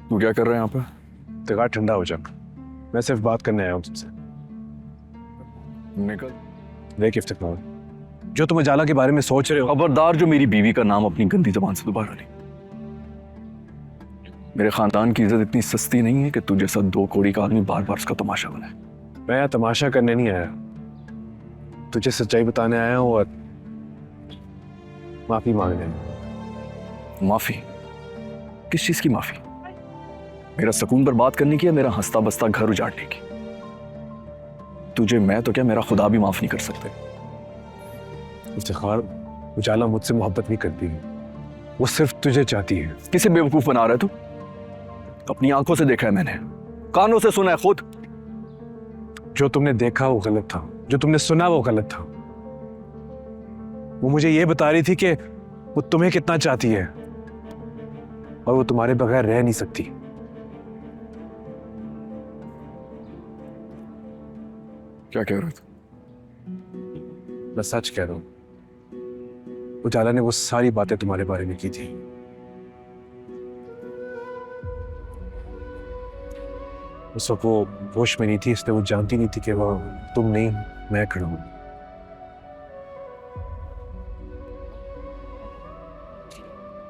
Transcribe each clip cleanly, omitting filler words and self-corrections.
तू क्या कर रहा है यहाँ पे? दिमाग ठंडा हो जा। मैं सिर्फ बात करने आया हूँ तुमसे। निकल। देख इफ्तिखार, जो तुम उजाला के बारे में सोच रहे हो, खबरदार जो मेरी बीवी का नाम अपनी गंदी जबान से दोबारा ले। मेरे खानदान की इज्जत इतनी सस्ती नहीं है कि तू जैसा दो कौड़ी का आदमी बार बार उसका तमाशा बनाए। मैं यहाँ तमाशा करने नहीं आया, तुझे सच्चाई बताने आया हूँ और माफी मांगने। माफी? किस चीज की माफी? मेरा सुकून बर्बाद करने की या मेरा हंसता बसता घर उजाड़ने की? तुझे मैं तो क्या मेरा खुदा भी माफ नहीं कर सकते। इफ्तिखार, उजाला मुझसे मोहब्बत नहीं करती है, वो सिर्फ तुझे चाहती है। किसे बेवकूफ बना रहा है तू? अपनी आंखों से देखा है मैंने, कानों से सुना है खुद। जो तुमने देखा वो गलत था, जो तुमने सुना वो गलत था। वो मुझे ये बता रही थी कि वो तुम्हें कितना चाहती है और वो तुम्हारे बगैर रह नहीं सकती। क्या कह रहा था? मैं सच कह रहा हूं, उजाला ने वो सारी बातें तुम्हारे बारे में की थी। उस वक्त वो होश में नहीं थी, इसलिए वो जानती नहीं थी कि वो तुम नहीं, मैं खड़ा हूं।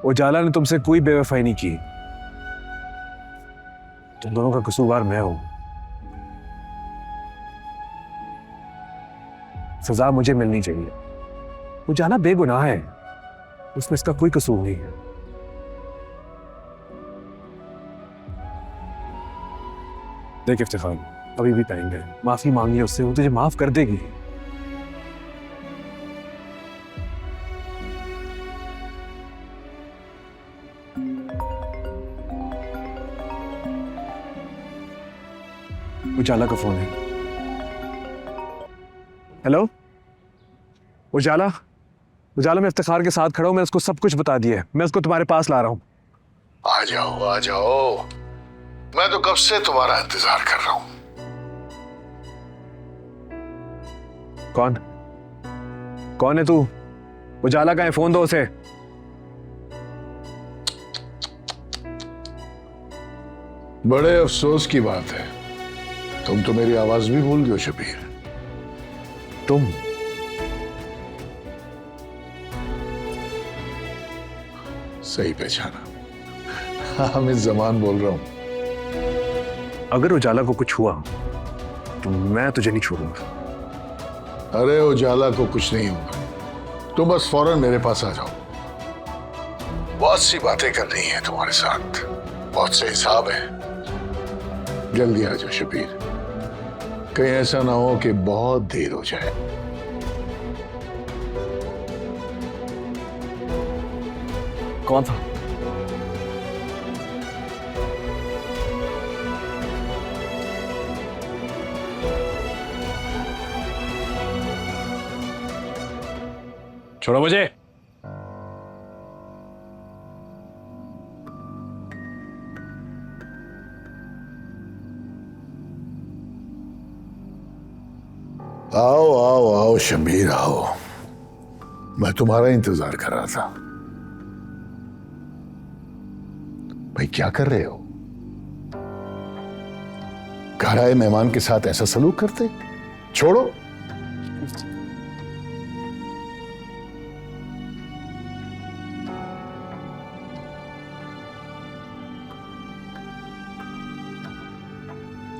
उजाला ने तुमसे कोई बेवफाई नहीं की। तुम दोनों का कसूरवार मैं हूं। सजा मुझे मिलनी चाहिए। उजाला बेगुनाह है, उसमें इसका कोई कसूर नहीं है। देख इफ्तिखार, अभी भी टाइम है, माफी मांगी उससे, वो तुझे माफ कर देगी। उजाला का फोन है। हेलो उजाला, उजाला मैं इफ्तिखार के साथ खड़ा हूं, मैं उसको सब कुछ बता दिया है, मैं उसको तुम्हारे पास ला रहा हूं। आ जाओ आ जाओ, मैं तो कब से तुम्हारा इंतजार कर रहा हूं। कौन कौन है तू? उजाला का है, फोन दो उसे। बड़े अफसोस की बात है, तुम तो मेरी आवाज भी भूल गए हो शबीर। तुम? सही पहचाना, हामिद जमान बोल रहा हूं। अगर उजाला को कुछ हुआ तो मैं तुझे नहीं छोड़ूंगा। अरे उजाला को कुछ नहीं होगा, तुम बस फौरन मेरे पास आ जाओ। बहुत सी बातें करनी है तुम्हारे साथ, बहुत से हिसाब है। जल्दी आ जाओ शबीर, कहीं ऐसा ना हो कि बहुत देर हो जाए। कौन था? छोड़ो मुझे। आओ आओ आओ शबीर आओ, मैं तुम्हारा इंतजार कर रहा था। भाई क्या कर रहे हो? घर आए मेहमान के साथ ऐसा सलूक करते? छोड़ो।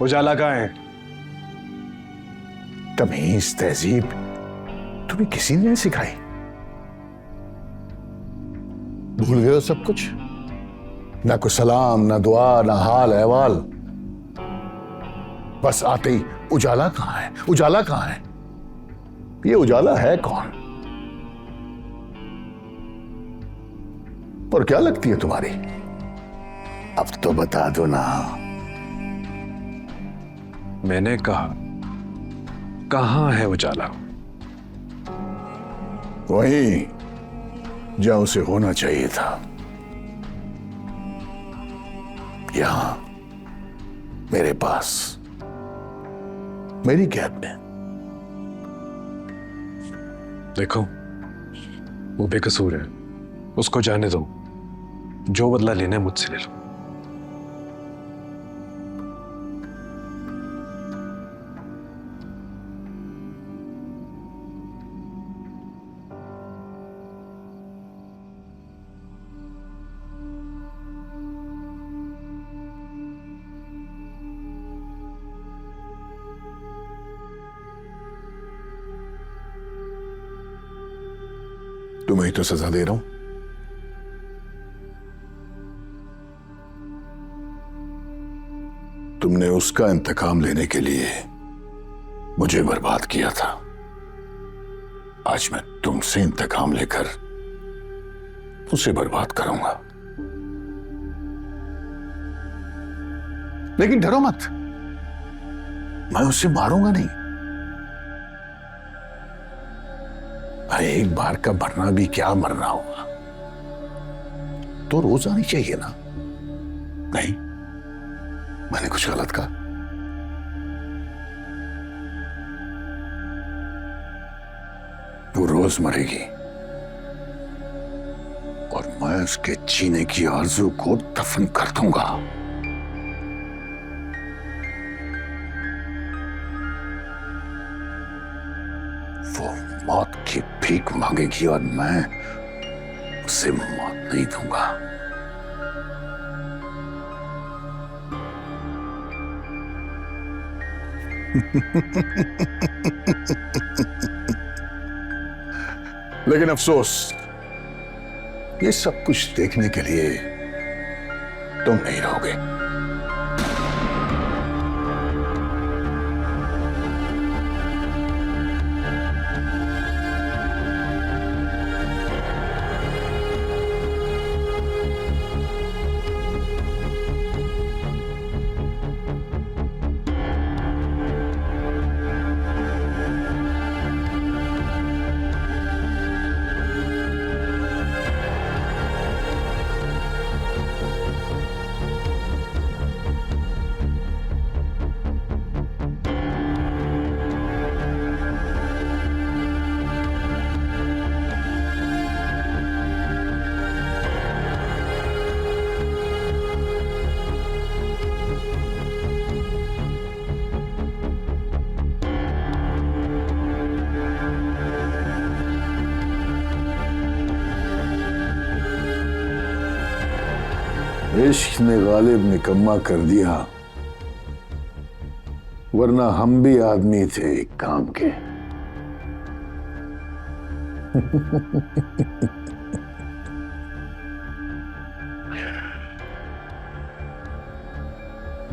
उजाला कहाँ है? तमीज तहजीब तुम्हें किसी ने नहीं सिखाई? भूल गए हो सब कुछ? ना कोई सलाम, ना दुआ, ना हाल अहवाल। बस आते ही उजाला कहां है, उजाला कहां है? ये उजाला है कौन और क्या लगती है तुम्हारी? अब तो बता दो ना। मैंने कहा कहां है उजाला? वहीं जहां उसे होना चाहिए था, यहां मेरे पास, मेरी कैब में। देखो वो बेकसूर है, उसको जाने दो। जो बदला लेना है मुझसे ले लो। तुम्हें ही तो सजा दे रहा हूं। तुमने उसका इंतकाम लेने के लिए मुझे बर्बाद किया था। आज मैं तुमसे इंतकाम लेकर उसे बर्बाद करूंगा। लेकिन डरो मत, मैं उसे मारूंगा नहीं। मैं एक बार का मरना भी क्या मरना होगा, तो रोज आनी चाहिए ना। नहीं, मैंने कुछ गलत कहा? वो रोज मरेगी और मैं उसके जीने की आरज़ू को दफन कर दूंगा। वो मौत की भीख मांगेगी और मैं उसे मौत नहीं दूंगा। लेकिन अफसोस, ये सब कुछ देखने के लिए तुम नहीं रहोगे। इश्क ने गालिब निकम्मा कर दिया, वरना हम भी आदमी थे एक काम के।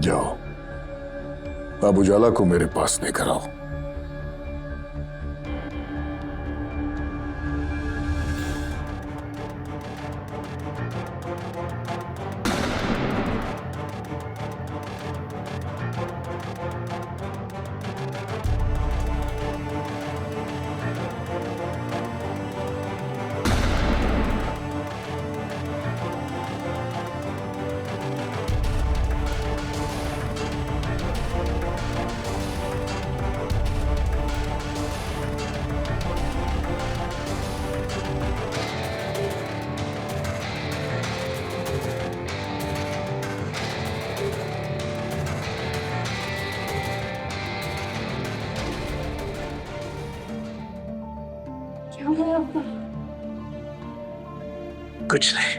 जाओ, अब उजाला को मेरे पास लेकर आओ। कुछ नहीं।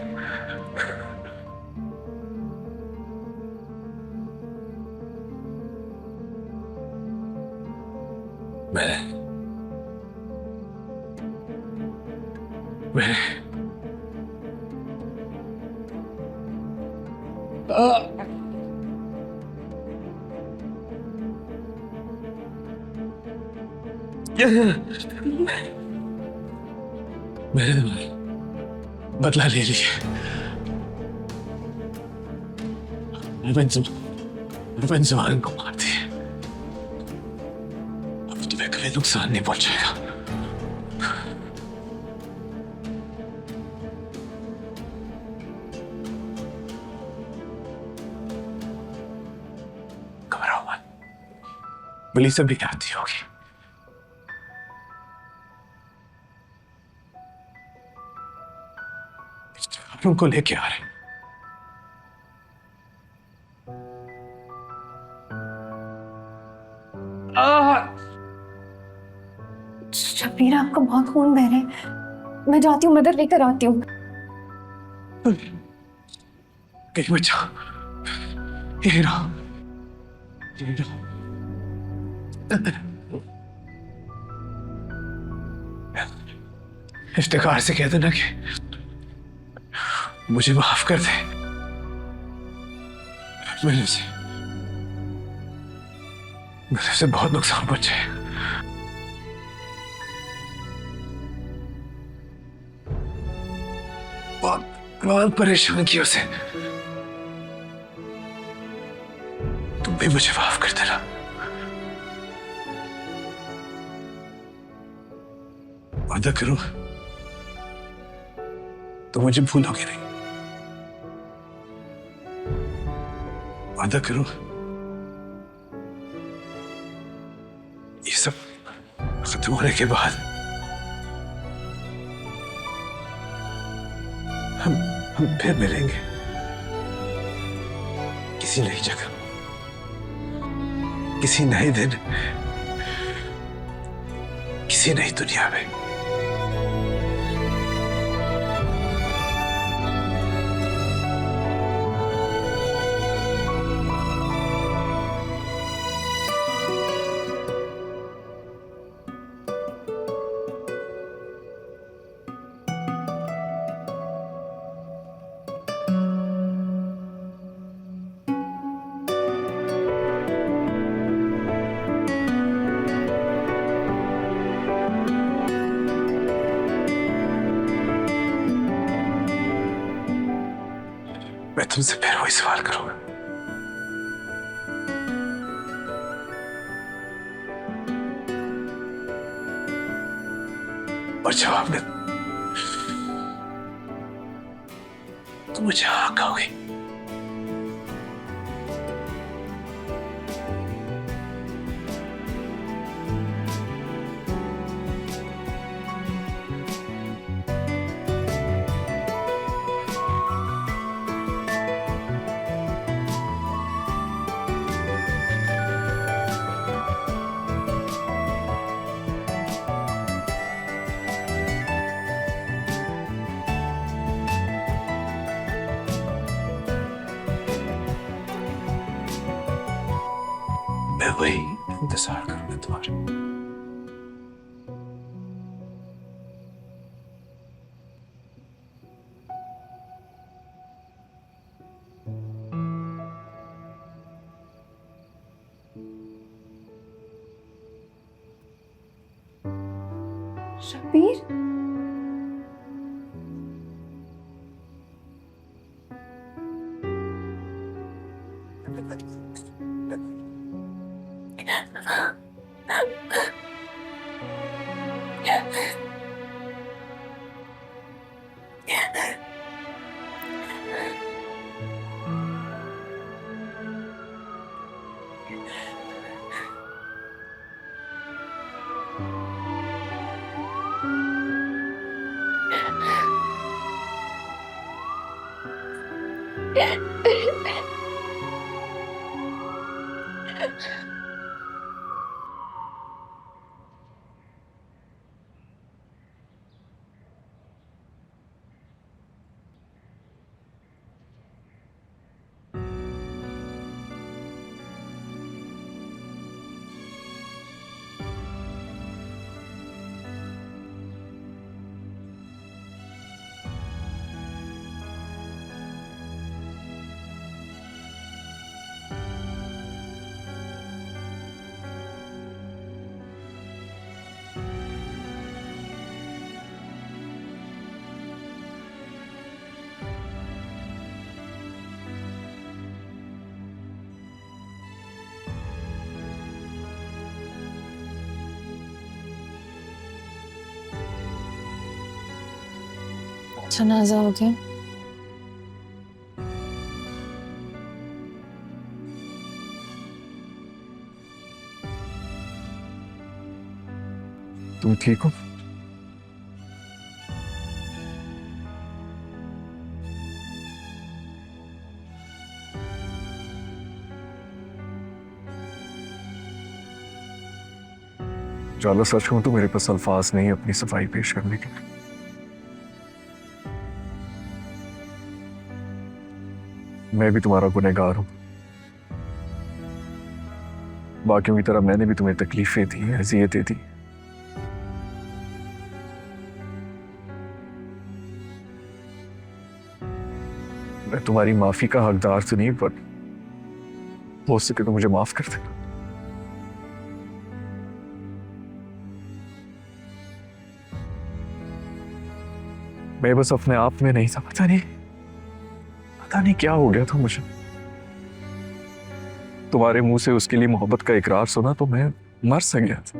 मैं मैंने बदला ले लिया। जमान को मार दिए। अब तुम्हें कभी नुकसान नहीं पहुंचेगा। घबराओ मत, पुलिस अभी आती होगी। हम उनको लेके आ रहे हैं। शबीर, आपका बहुत खून बह रहा है। मैं जाती हूँ, मदद लेकर आती हूँ। कहीं बचा। ये रहा। ये रहा। इफ्तिखार से कह देना कि मुझे माफ कर दे। मेरे से बहुत नुकसान पहुंचा है। बहुत बहुत परेशान किया उसे। तुम भी मुझे माफ कर देना। वादा करो तो मुझे भूलोगे नहीं। वादा करो ये सब खत्म होने के बाद हम फिर मिलेंगे किसी नई जगह, किसी नए दिन, किसी नई दुनिया में। मैं तुमसे फिर वही सवाल करूंगा। और जवाब में तुम मुझे हाँ कहोगे। मैं वही इंतजार करूंगा तुम्हारा। शब्बीर, जनाजा हो गया। तुम ठीक हो? जाला, सच कहूं तो मेरे पास अल्फाज नहीं अपनी सफाई पेश करने के। मैं भी तुम्हारा गुनहगार हूं। बाकियों की तरह मैंने भी तुम्हें तकलीफें दी, अजियतें दी। तुम्हारी माफी का हकदार तो नहीं, पर हो सके तो मुझे माफ कर देना। मैं बस अपने आप में नहीं था, पता नहीं क्या हो गया था मुझे। तुम्हारे मुंह से उसके लिए मोहब्बत का इकरार सुना तो मैं मर सा गया था।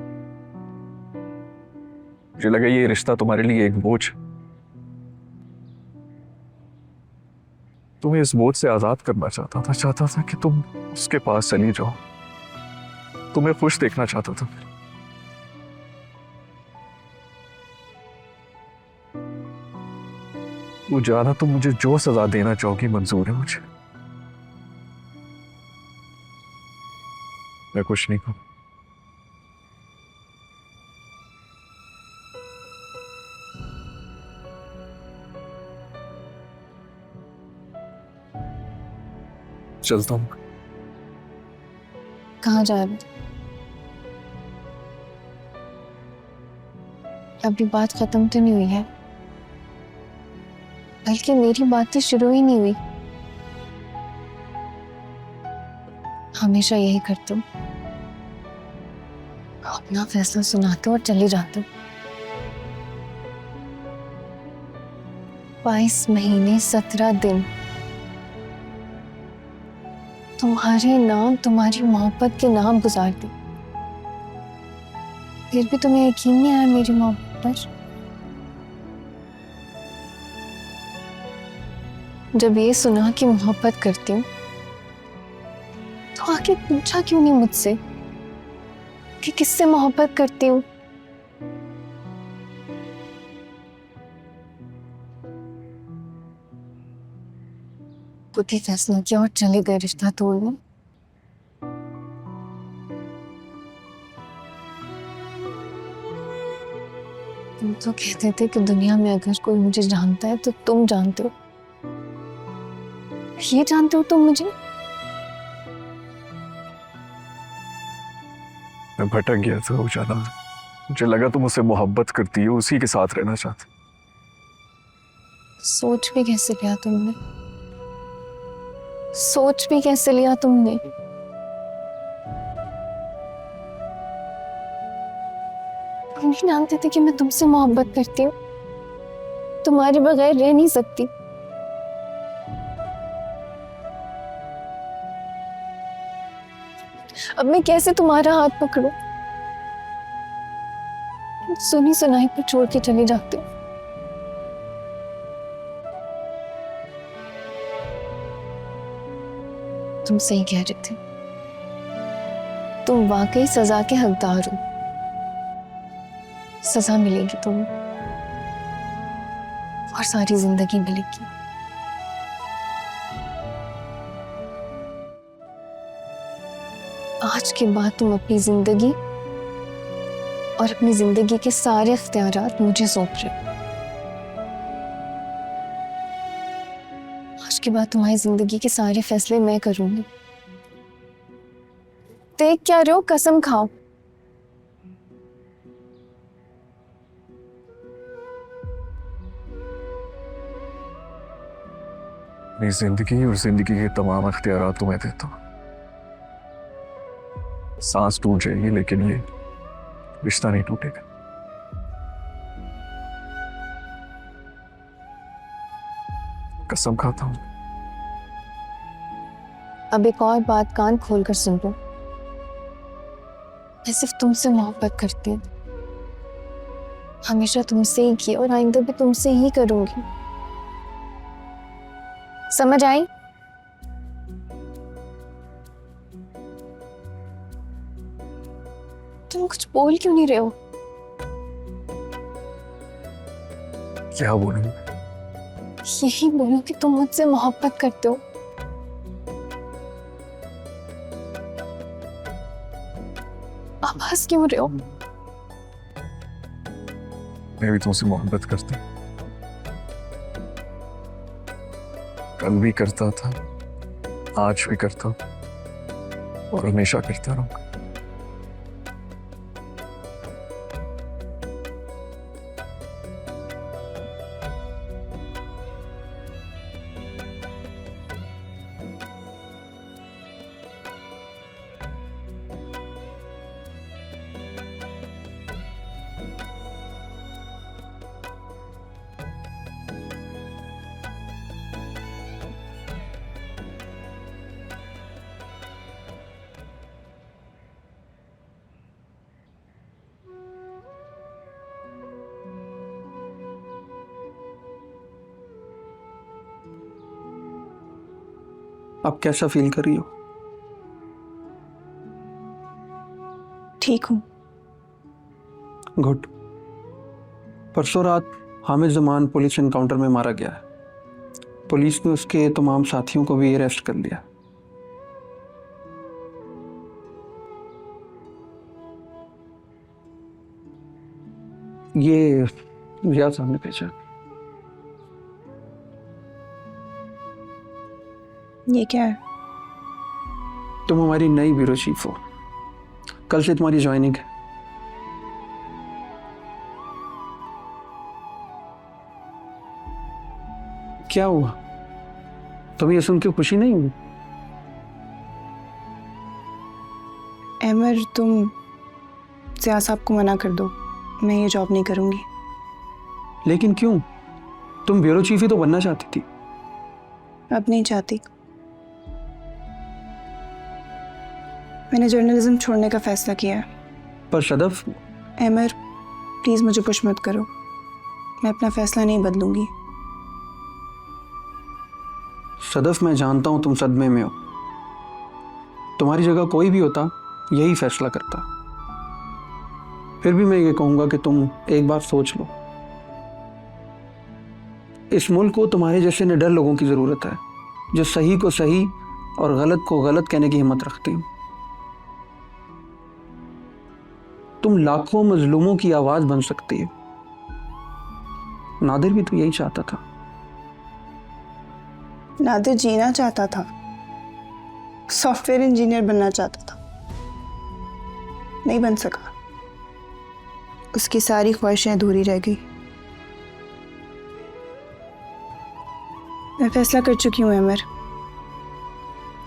मुझे लगा ये रिश्ता तुम्हारे लिए एक बोझ है। तुम्हें इस बोझ से आजाद करना चाहता था कि तुम उसके पास चली जाओ, तुम्हें खुश देखना चाहता था। वो जाना तुम मुझे जो सजा देना चाहोगी मंजूर है मुझे। मैं कुछ नहीं कहूं। चलता हूं। कहाँ जा रहे हो? अभी बात खत्म तो नहीं हुई है, बल्कि मेरी बात तो शुरू ही नहीं हुई। हमेशा यही करते हो, अपना फैसला सुनाते हो और चले जाते हो। 22 महीने 17 दिन तुम्हारे नाम, तुम्हारी मोहब्बत के नाम गुजार दी, फिर भी तुम्हें यकीन नहीं आया मेरी मोहब्बत पर। जब ये सुना कि मोहब्बत करती हूँ तो आके पूछा क्यों नहीं मुझसे कि किससे मोहब्बत करती हूँ? खुद ही फैसला किया और चले गए रिश्ता तोड़ने। तुम तो कहते थे कि दुनिया में अगर कोई मुझे जानता है तो तुम जानते हो। ये जानते हो तुम मुझे? मैं भटक गया था उजाला। मुझे लगा तुम उससे मोहब्बत करती हो, उसी के साथ रहना चाहती। सोच भी कैसे लिया तुमने? सोच भी कैसे लिया तुमने? तुम नहीं जानते थे कि मैं तुमसे मोहब्बत करती हूँ, तुम्हारे बगैर रह नहीं सकती। अब मैं कैसे तुम्हारा हाथ पकड़ूं? सुनी सुनाई पर छोड़ के चले जाते हो। तुम सही कह रहे थे, तुम वाकई सजा के हकदार हो। सजा मिलेगी तुम्हें और सारी जिंदगी मिलेगी। आज के बाद तुम अपनी जिंदगी और अपनी जिंदगी के सारे इख्तियारात मुझे सौंप रहे हो। आज के बाद तुम्हारी जिंदगी के सारे फैसले मैं करूंगी। देख क्या रहे हो? कसम खाओ। मेरी जिंदगी और जिंदगी के तमाम इख्तियारात तुम्हें देता हूं। सांस टूट जाएगी लेकिन ये रिश्ता नहीं टूटेगा। कसम खाता हूं। अब एक और बात कान खोलकर सुन लो। मैं सिर्फ तुमसे मोहब्बत करती हूँ, हमेशा तुमसे ही की और आइंदा भी तुमसे ही करूंगी। समझ आई? तुम कुछ बोल क्यों नहीं रहे हो? क्या बोलूं? यही बोलो कि तुम मुझसे मोहब्बत करते हो। आप हंस क्यों रहे हो? मैं भी तुमसे मोहब्बत करता हूं। कल भी करता था, आज भी करता हूं और हमेशा करता रहूंगा। अब कैसा फील कर रही हो? ठीक हूँ। गुड। परसों रात हामिद जमान पुलिस एनकाउंटर में मारा गया है। पुलिस ने उसके तमाम साथियों को भी अरेस्ट कर लिया। ये रियाज साहब ने भेजा। ये क्या है? तुम हमारी नई ब्यूरो चीफ हो। कल से तुम्हारी ज्वाइनिंग है। क्या हुआ? तुम्हें ये सुन के खुशी नहीं हुई? अमर, तुम ज़िया साहब को मना कर दो, मैं ये जॉब नहीं करूँगी। लेकिन क्यों? तुम ब्यूरो चीफ ही तो बनना चाहती थी। अब नहीं चाहती। मैंने जर्नलिज्म छोड़ने का फैसला किया है। पर सदफ, अमर, प्लीज़ मुझे पुश मत करो, मैं अपना फैसला नहीं बदलूंगी। सदफ, मैं जानता हूं तुम सदमे में हो। तुम्हारी जगह कोई भी होता यही फैसला करता। फिर भी मैं ये कहूंगा कि तुम एक बार सोच लो। इस मुल्क को तुम्हारे जैसे निडर लोगों की जरूरत है, जो सही को सही और गलत को गलत कहने की हिम्मत रखते हो। तुम लाखों मजलूमों की आवाज बन सकती हो। नादिर भी तो यही चाहता था। नादिर जीना चाहता था, सॉफ्टवेयर इंजीनियर बनना चाहता था, नहीं बन सका। उसकी सारी ख्वाहिशें अधूरी रह गई। मैं फैसला कर चुकी हूँ अमर,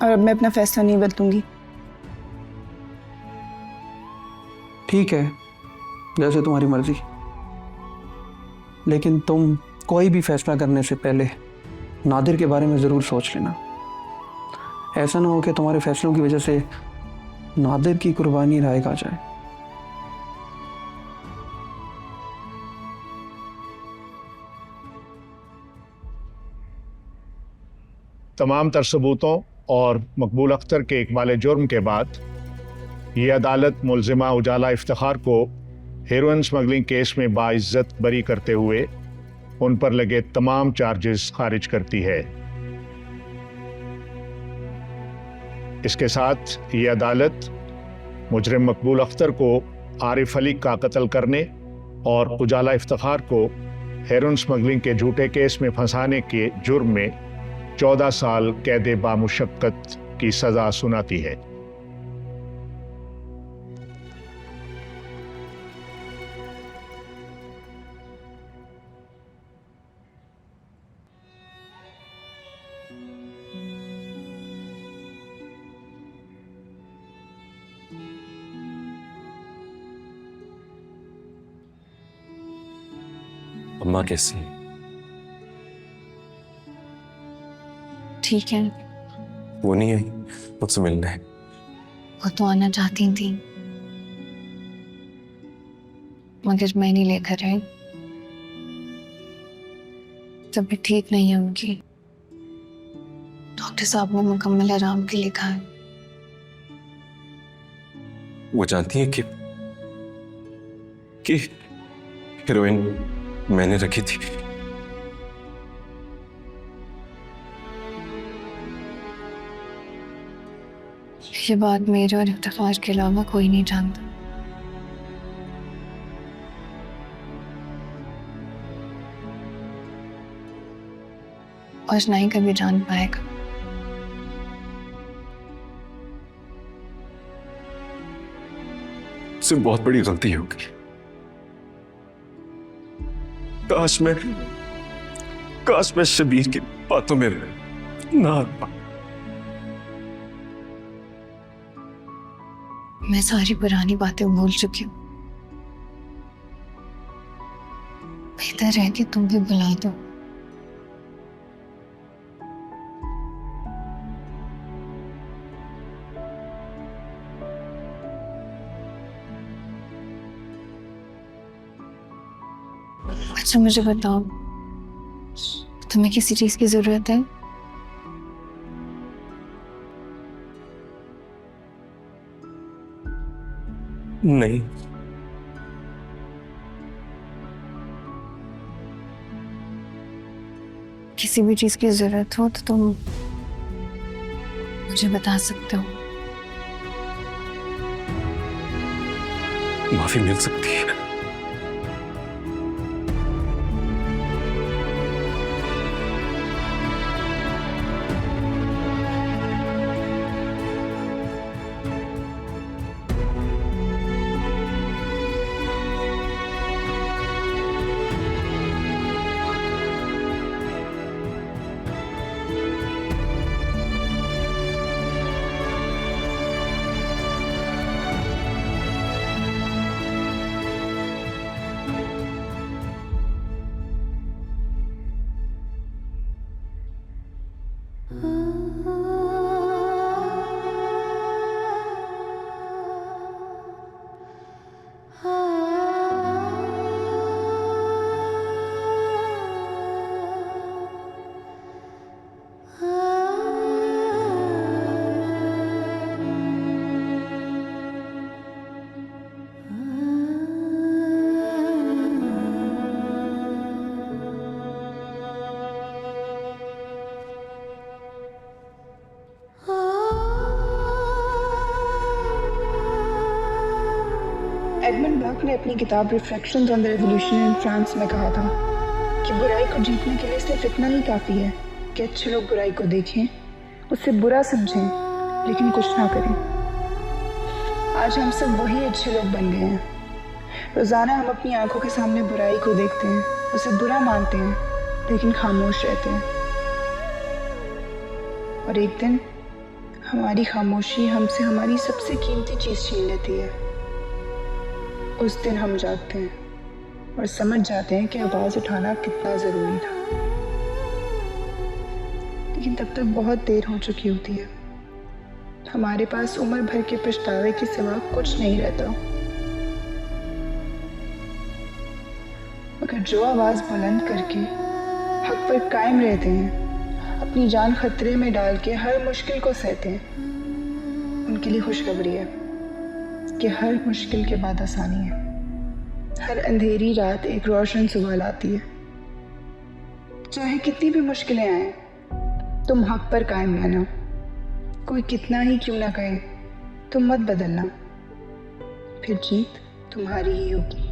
और अब मैं अपना फैसला नहीं बदलूंगी। ठीक है, जैसे तुम्हारी मर्जी। लेकिन तुम कोई भी फैसला करने से पहले नादिर के बारे में ज़रूर सोच लेना। ऐसा ना हो कि तुम्हारे फैसलों की वजह से नादिर की कुर्बानी राय आ जाए। तमाम तर सबूतों और मकबूल अख्तर के इकबाल जुर्म के बाद ये अदालत मुलजिमा उजाला इफ्तिखार को हेरोइन स्मगलिंग केस में बाइज्जत बरी करते हुए उन पर लगे तमाम चार्जेस खारिज करती है। इसके साथ ये अदालत मुजरिम मकबूल अख्तर को आरिफ अली का कत्ल करने और उजाला इफ्तिखार को हेरोइन स्मगलिंग के झूठे केस में फंसाने के जुर्म में 14 साल कैद बामुशक्कत की सजा सुनाती है। अम्मा कैसी है? ठीक है। वो नहीं आई मुझसे मिलने? वो तो आना चाहती थी, मगर मैं नहीं लेकर आई। तबीयत ठीक नहीं है उनकी। डॉक्टर साहब ने मुकम्मल आराम के लिखा है। वो जानती है कि हीरोइन मैंने रखी थी। ये बात मेरे और इफ्तिखार के अलावा कोई नहीं जानता। और ना ही कभी जान पाएगा। मुझसे बहुत बड़ी गलती हो गई। काश मैं शबीर की बातों में ना आ पाता। मैं सारी पुरानी बातें भूल चुकी हूँ। बेहतर है कि तुम भी बुला दो। अच्छा मुझे बताओ, तुम्हें किसी चीज की जरूरत है? नहीं, किसी भी चीज की जरूरत हो तो तुम मुझे बता सकते हो। माफी मिल सकती है। एडमंड बर्क ने अपनी किताब reflections on the revolution in France में कहा था कि बुराई को जीतने के लिए सिर्फ इतना ही काफ़ी है कि अच्छे लोग बुराई को देखें, उससे बुरा समझें, लेकिन कुछ ना करें। आज हम सब वही अच्छे लोग बन गए हैं। रोज़ाना हम अपनी आंखों के सामने बुराई को देखते हैं, उसे बुरा मानते हैं, लेकिन खामोश रहते हैं। और एक दिन हमारी खामोशी हमसे हमारी सबसे कीमती चीज़ छीन लेती है। उस दिन हम जागते हैं और समझ जाते हैं कि आवाज़ उठाना कितना ज़रूरी था, लेकिन तब तक बहुत देर हो चुकी होती है। हमारे पास उम्र भर के पछतावे के सिवा कुछ नहीं रहता। मगर जो आवाज़ बुलंद करके हक पर कायम रहते हैं, अपनी जान खतरे में डाल के हर मुश्किल को सहते हैं, उनके लिए खुशखबरी है कि हर मुश्किल के बाद आसानी है। हर अंधेरी रात एक रोशन सुबह लाती है। चाहे कितनी भी मुश्किलें आए, तुम हक पर कायम रहना। कोई कितना ही क्यों ना कहे, तुम मत बदलना, फिर जीत तुम्हारी ही होगी।